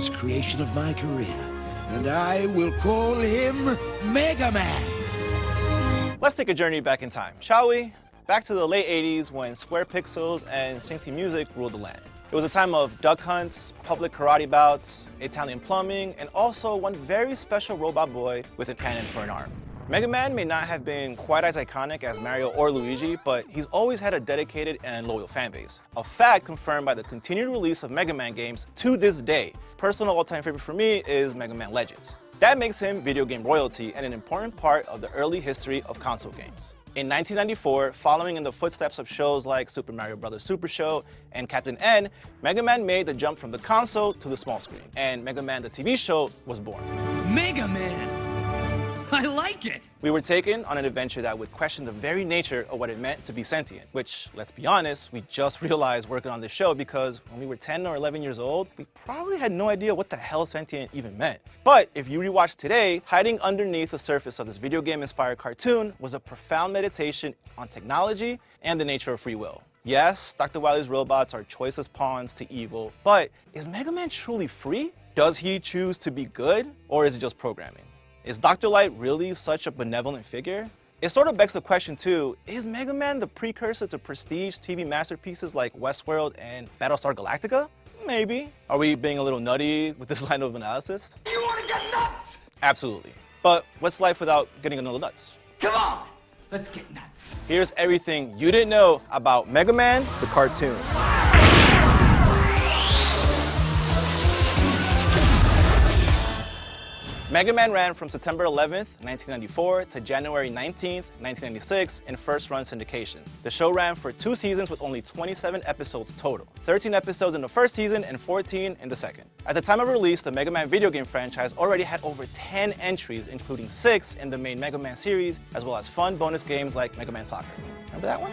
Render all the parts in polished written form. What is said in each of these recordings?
greatest creation of my career, and I will call him Mega Man. Let's take a journey back in time, shall we? Back to the late 80s when square pixels and synthy music ruled the land. It was a time of duck hunts, public karate bouts, Italian plumbing, and also one very special robot boy with a cannon for an arm. Mega Man may not have been quite as iconic as Mario or Luigi, but he's always had a dedicated and loyal fan base. A fact confirmed by the continued release of Mega Man games to this day. Personal all-time favorite for me is Mega Man Legends. That makes him video game royalty and an important part of the early history of console games. In 1994, following in the footsteps of shows like Super Mario Bros. Super Show and Captain N, Mega Man made the jump from the console to the small screen, and Mega Man the TV show was born. Mega Man! I like it! We were taken on an adventure that would question the very nature of what it meant to be sentient, which, let's be honest, we just realized working on this show because when we were 10 or 11 years old, we probably had no idea what the hell sentient even meant. But if you rewatch today, hiding underneath the surface of this video game-inspired cartoon was a profound meditation on technology and the nature of free will. Yes, Dr. Wily's robots are choiceless pawns to evil, but is Mega Man truly free? Does he choose to be good, or is it just programming? Is Dr. Light really such a benevolent figure? It sort of begs the question too, is Mega Man the precursor to prestige TV masterpieces like Westworld and Battlestar Galactica? Maybe. Are we being a little nutty with this line of analysis? You wanna get nuts? Absolutely. But what's life without getting a little nuts? Come on, let's get nuts. Here's everything you didn't know about Mega Man, the cartoon. Mega Man ran from September 11th, 1994 to January 19th, 1996 in first-run syndication. The show ran for 2 seasons with only 27 episodes total, 13 episodes in the first season and 14 in the second. At the time of release, the Mega Man video game franchise already had over 10 entries, including 6 in the main Mega Man series, as well as fun bonus games like Mega Man Soccer. Remember that one?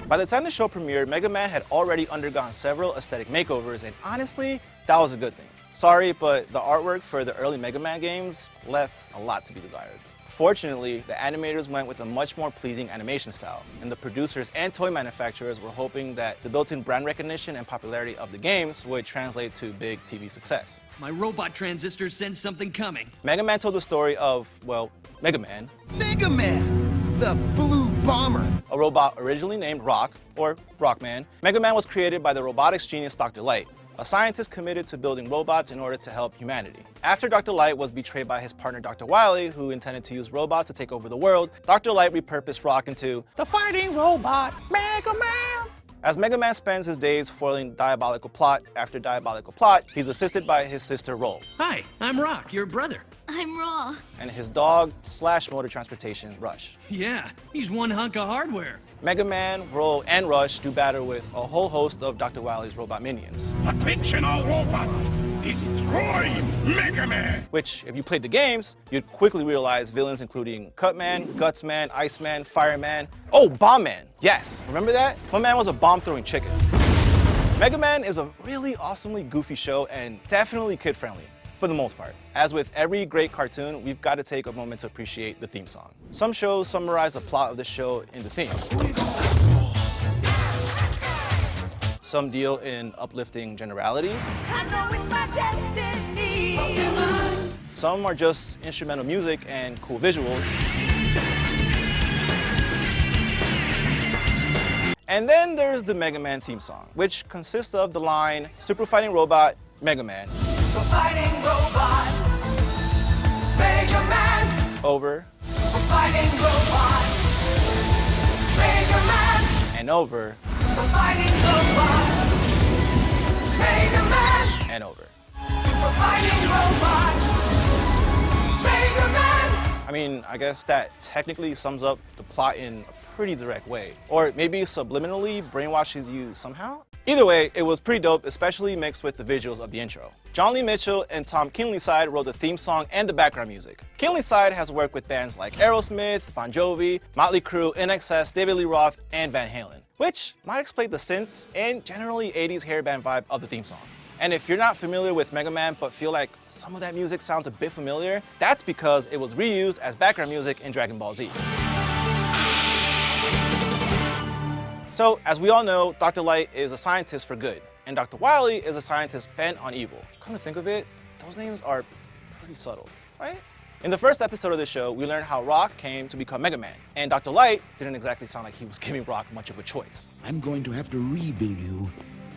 By the time the show premiered, Mega Man had already undergone several aesthetic makeovers, and honestly, that was a good thing. Sorry, but the artwork for the early Mega Man games left a lot to be desired. Fortunately, the animators went with a much more pleasing animation style, and the producers and toy manufacturers were hoping that the built-in brand recognition and popularity of the games would translate to big TV success. My robot transistor sense something coming. Mega Man told the story of, well, Mega Man. Mega Man, the blue bomber. A robot originally named Rock, or Rockman. Mega Man was created by the robotics genius Dr. Light, a scientist committed to building robots in order to help humanity. After Dr. Light was betrayed by his partner Dr. Wily, who intended to use robots to take over the world, Dr. Light repurposed Rock into the fighting robot, Mega Man! As Mega Man spends his days foiling diabolical plot after diabolical plot, he's assisted by his sister Roll. Hi, I'm Rock, your brother. I'm Raw. And his dog/motor transportation, Rush. Yeah, he's one hunk of hardware. Mega Man, Roll, and Rush do battle with a whole host of Dr. Wily's robot minions. Attention all robots! Destroy Mega Man! Which, if you played the games, you'd quickly realize villains including Cutman, Gutsman, Iceman, Fireman, oh, Bombman! Yes, remember that? My man was a bomb-throwing chicken. Mega Man is a really awesomely goofy show and definitely kid-friendly, for the most part. As with every great cartoon, we've got to take a moment to appreciate the theme song. Some shows summarize the plot of the show in the theme. Some deal in uplifting generalities. I know it's my destiny. Pokémon. Some are just instrumental music and cool visuals. And then there's the Mega Man theme song, which consists of the line, Super Fighting Robot, Mega Man. Super fighting robot, Mega Man. Over. Super fighting robot, Mega Man. And over. Super fighting robot, Mega Man. And over. Super fighting robot, Mega Man. I mean, I guess that technically sums up the plot in a pretty direct way. Or maybe subliminally brainwashes you somehow? Either way, it was pretty dope, especially mixed with the visuals of the intro. John Lee Mitchell and Tom Kinleyside wrote the theme song and the background music. Kinleyside has worked with bands like Aerosmith, Bon Jovi, Motley Crue, NXS, David Lee Roth, and Van Halen, which might explain the synths and generally 80s hair band vibe of the theme song. And if you're not familiar with Mega Man but feel like some of that music sounds a bit familiar, that's because it was reused as background music in Dragon Ball Z. So, as we all know, Dr. Light is a scientist for good, and Dr. Wily is a scientist bent on evil. Come to think of it, those names are pretty subtle, right? In the first episode of the show, we learned how Rock came to become Mega Man, and Dr. Light didn't exactly sound like he was giving Rock much of a choice. I'm going to have to rebuild you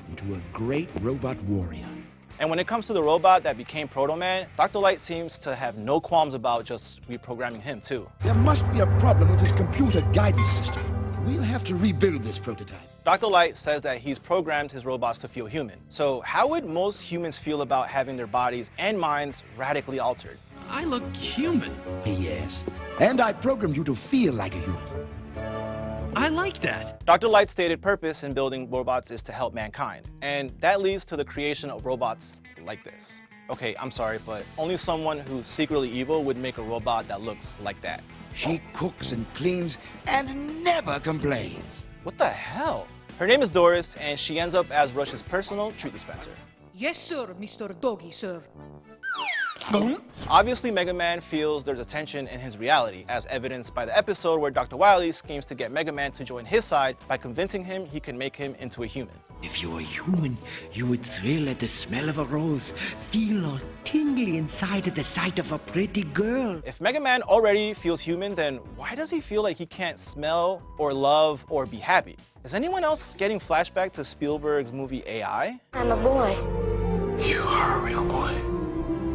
into a great robot warrior. And when it comes to the robot that became Proto Man, Dr. Light seems to have no qualms about just reprogramming him too. There must be a problem with his computer guidance system. We'll have to rebuild this prototype. Dr. Light says that he's programmed his robots to feel human. So how would most humans feel about having their bodies and minds radically altered? I look human. Yes, and I programmed you to feel like a human. I like that. Dr. Light's stated purpose in building robots is to help mankind, and that leads to the creation of robots like this. Okay, I'm sorry, but only someone who's secretly evil would make a robot that looks like that. She cooks and cleans and never complains. What the hell? Her name is Doris, and she ends up as Rush's personal treat dispenser. Yes, sir, Mr. Doggy, sir. Obviously, Mega Man feels there's a tension in his reality, as evidenced by the episode where Dr. Wily schemes to get Mega Man to join his side by convincing him he can make him into a human. If you were human, you would thrill at the smell of a rose, feel all tingly inside at the sight of a pretty girl. If Mega Man already feels human, then why does he feel like he can't smell or love or be happy? Is anyone else getting flashback to Spielberg's movie AI? I'm a boy. You are a real boy.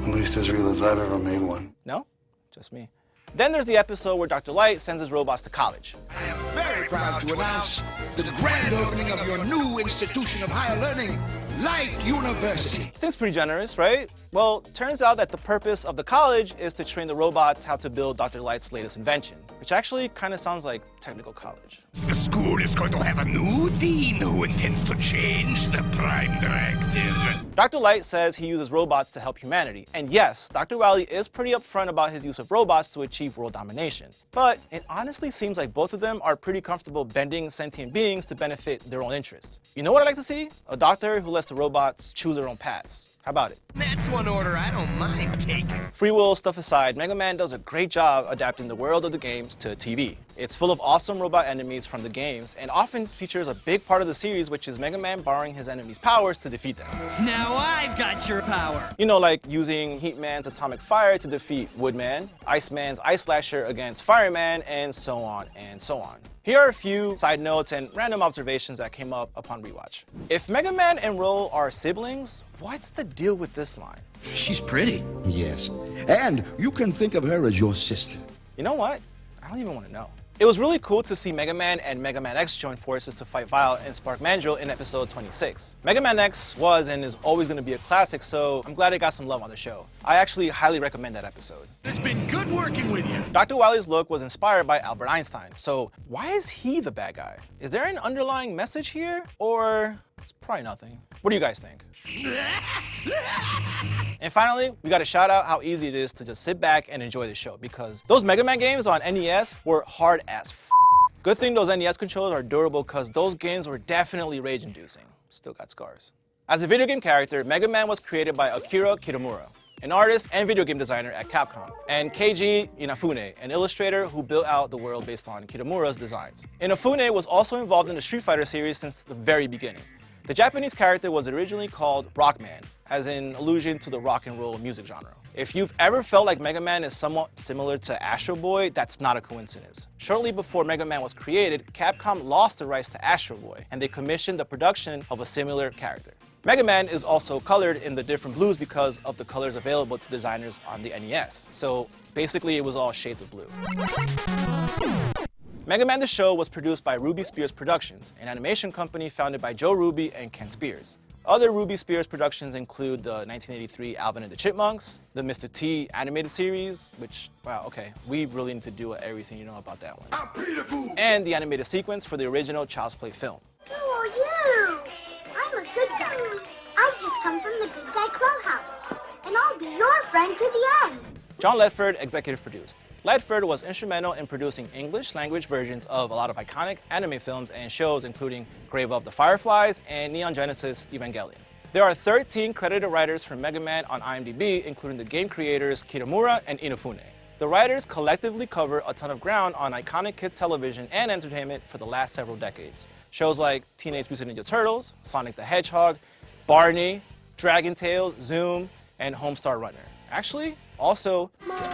At least as real as I've ever made one. No? Just me. Then there's the episode where Dr. Light sends his robots to college. I am very proud to announce the grand opening of your new institution of higher learning, Light University. Seems pretty generous, right? Well, turns out that the purpose of the college is to train the robots how to build Dr. Light's latest invention, which actually kind of sounds like technical college. The school is going to have a new dean who intends to change the Prime Directive. Dr. Light says he uses robots to help humanity. And yes, Dr. Wily is pretty upfront about his use of robots to achieve world domination. But it honestly seems like both of them are pretty comfortable bending sentient beings to benefit their own interests. You know what I'd like to see? A doctor who lets the robots choose their own paths. How about it? That's one order I don't mind taking. Free will stuff aside, Mega Man does a great job adapting the world of the games to TV. It's full of awesome robot enemies from the games, and often features a big part of the series, which is Mega Man borrowing his enemies' powers to defeat them. Now I've got your power. You know, like using Heatman's atomic fire to defeat Woodman, Iceman's ice slasher against Fireman, and so on and so on. Here are a few side notes and random observations that came up upon rewatch. If Mega Man and Roll are siblings, what's the deal with this line? She's pretty. Yes, and you can think of her as your sister. You know what? I don't even want to know. It was really cool to see Mega Man and Mega Man X join forces to fight Vile and Spark Mandrill in episode 26. Mega Man X was and is always going to be a classic, so I'm glad it got some love on the show. I actually highly recommend that episode. It's been good working with you. Dr. Wily's look was inspired by Albert Einstein, so why is he the bad guy? Is there an underlying message here, or it's probably nothing? What do you guys think? And finally, we gotta shout out how easy it is to just sit back and enjoy the show, because those Mega Man games on NES were hard as f. Good thing those NES controllers are durable, because those games were definitely rage-inducing. Still got scars. As a video game character, Mega Man was created by Akira Kitamura, an artist and video game designer at Capcom, and Keiji Inafune, an illustrator who built out the world based on Kitamura's designs. Inafune was also involved in the Street Fighter series since the very beginning. The Japanese character was originally called Rockman, as in allusion to the rock and roll music genre. If you've ever felt like Mega Man is somewhat similar to Astro Boy, that's not a coincidence. Shortly before Mega Man was created, Capcom lost the rights to Astro Boy, and they commissioned the production of a similar character. Mega Man is also colored in the different blues because of the colors available to designers on the NES. So basically it was all shades of blue. Mega Man the Show was produced by Ruby Spears Productions, an animation company founded by Joe Ruby and Ken Spears. Other Ruby Spears productions include the 1983 Alvin and the Chipmunks, the Mr. T animated series, which, wow, okay, we really need to do everything you know about that one, and the animated sequence for the original Child's Play film. Who are you? I'm a good guy. I just come from the Good Guy Clubhouse, and I'll be your friend to the end. John Ledford executive produced. Ledford was instrumental in producing English language versions of a lot of iconic anime films and shows, including Grave of the Fireflies and Neon Genesis Evangelion. There are 13 credited writers for Mega Man on IMDb, including the game creators Kitamura and Inafune. The writers collectively cover a ton of ground on iconic kids television and entertainment for the last several decades. Shows like Teenage Mutant Ninja Turtles, Sonic the Hedgehog, Barney, Dragon Tail, Zoom, and Homestar Runner. Actually, also, remember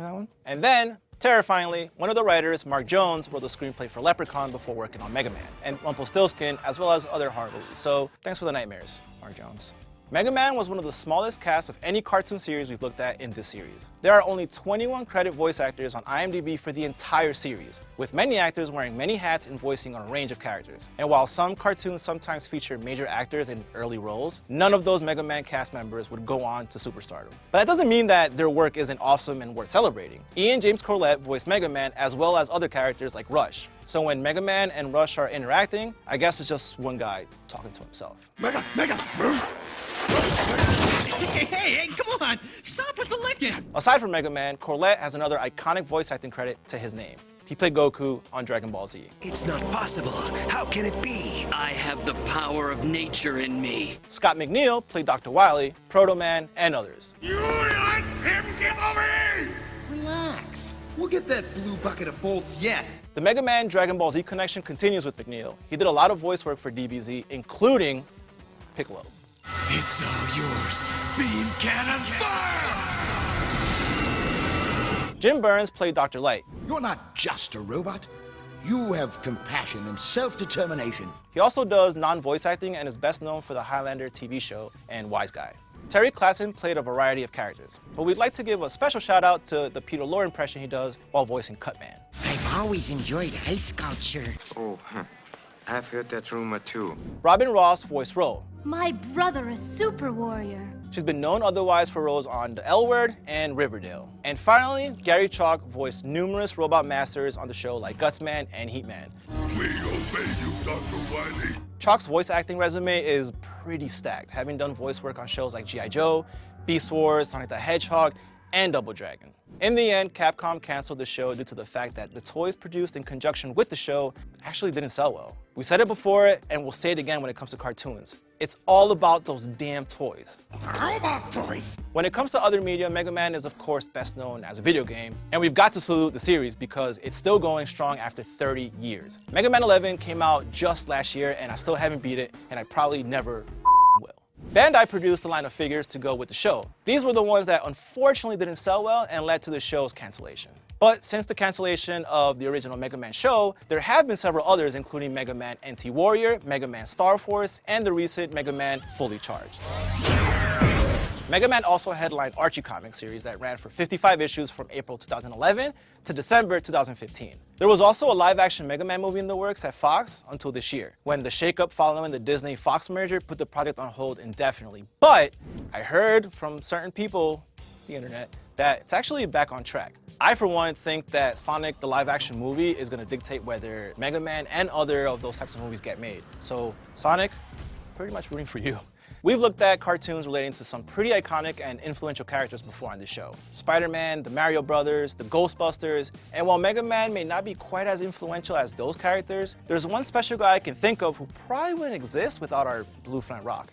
that one? And then, terrifyingly, one of the writers, Mark Jones, wrote the screenplay for Leprechaun before working on Mega Man, and Rumpelstiltskin, as well as other horror movies. So, thanks for the nightmares, Mark Jones. Mega Man was one of the smallest casts of any cartoon series we've looked at in this series. There are only 21 credit voice actors on IMDb for the entire series, with many actors wearing many hats and voicing on a range of characters. And while some cartoons sometimes feature major actors in early roles, none of those Mega Man cast members would go on to superstardom. But that doesn't mean that their work isn't awesome and worth celebrating. Ian James Corlett voiced Mega Man as well as other characters like Rush. So when Mega Man and Rush are interacting, I guess it's just one guy talking to himself. Hey, come on! Stop with the licking! Aside from Mega Man, Corlett has another iconic voice acting credit to his name. He played Goku on Dragon Ball Z. It's not possible. How can it be? I have the power of nature in me. Scott McNeil played Dr. Wily, Proto Man, and others. You let him get over here! Relax. We'll get that blue bucket of bolts yet. The Mega Man Dragon Ball Z connection continues with McNeil. He did a lot of voice work for DBZ, including Piccolo. It's all yours. Beam cannon fire! Jim Burns played Dr. Light. You're not just a robot. You have compassion and self-determination. He also does non-voice acting and is best known for the Highlander TV show and Wise Guy. Terry Klassen played a variety of characters, but we'd like to give a special shout out to the Peter Lorre impression he does while voicing Cutman. I've always enjoyed ice sculpture. Oh, I've heard that rumor too. Robin Ross voiced Ro. My brother is Super Warrior. She's been known otherwise for roles on The L Word and Riverdale. And finally, Gary Chalk voiced numerous robot masters on the show like Gutsman and Heatman. We obey you, Dr. Wily. Chalk's voice acting resume is pretty stacked, having done voice work on shows like G.I. Joe, Beast Wars, Sonic the Hedgehog, and Double Dragon. In the end, Capcom canceled the show due to the fact that the toys produced in conjunction with the show actually didn't sell well. We said it before, and we'll say it again when it comes to cartoons. It's all about those damn toys. Robot toys! When it comes to other media, Mega Man is of course best known as a video game, and we've got to salute the series because it's still going strong after 30 years. Mega Man 11 came out just last year, and I still haven't beat it, and I probably never will. Bandai produced a line of figures to go with the show. These were the ones that unfortunately didn't sell well and led to the show's cancellation. But since the cancellation of the original Mega Man show, there have been several others, including Mega Man NT Warrior, Mega Man Star Force, and the recent Mega Man Fully Charged. Mega Man also headlined Archie comic series that ran for 55 issues from April 2011 to December 2015. There was also a live-action Mega Man movie in the works at Fox until this year, when the shakeup following the Disney-Fox merger put the project on hold indefinitely. But I heard from certain people, the internet, that it's actually back on track. I, for one, think that Sonic, the live-action movie, is going to dictate whether Mega Man and other of those types of movies get made. So, Sonic, pretty much rooting for you. We've looked at cartoons relating to some pretty iconic and influential characters before on this show. Spider-Man, the Mario Brothers, the Ghostbusters, and while Mega Man may not be quite as influential as those characters, there's one special guy I can think of who probably wouldn't exist without our Blue Flint Rock.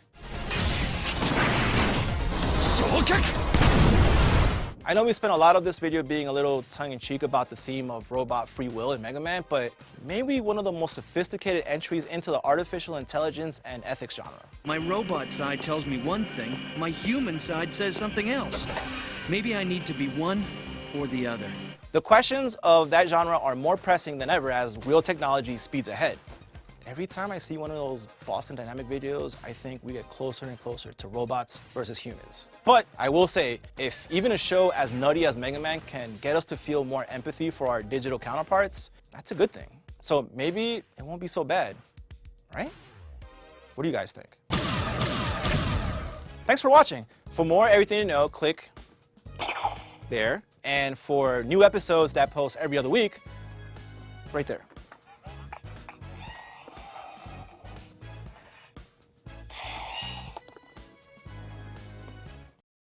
I know we spent a lot of this video being a little tongue-in-cheek about the theme of robot free will in Mega Man, but maybe one of the most sophisticated entries into the artificial intelligence and ethics genre. My robot side tells me one thing, my human side says something else. Maybe I need to be one or the other. The questions of that genre are more pressing than ever as real technology speeds ahead. Every time I see one of those Boston Dynamic videos, I think we get closer and closer to robots versus humans. But I will say, if even a show as nutty as Mega Man can get us to feel more empathy for our digital counterparts, that's a good thing. So maybe it won't be so bad, right? What do you guys think? Thanks for watching. For more Everything You Know, click there. And for new episodes that post every other week, right there.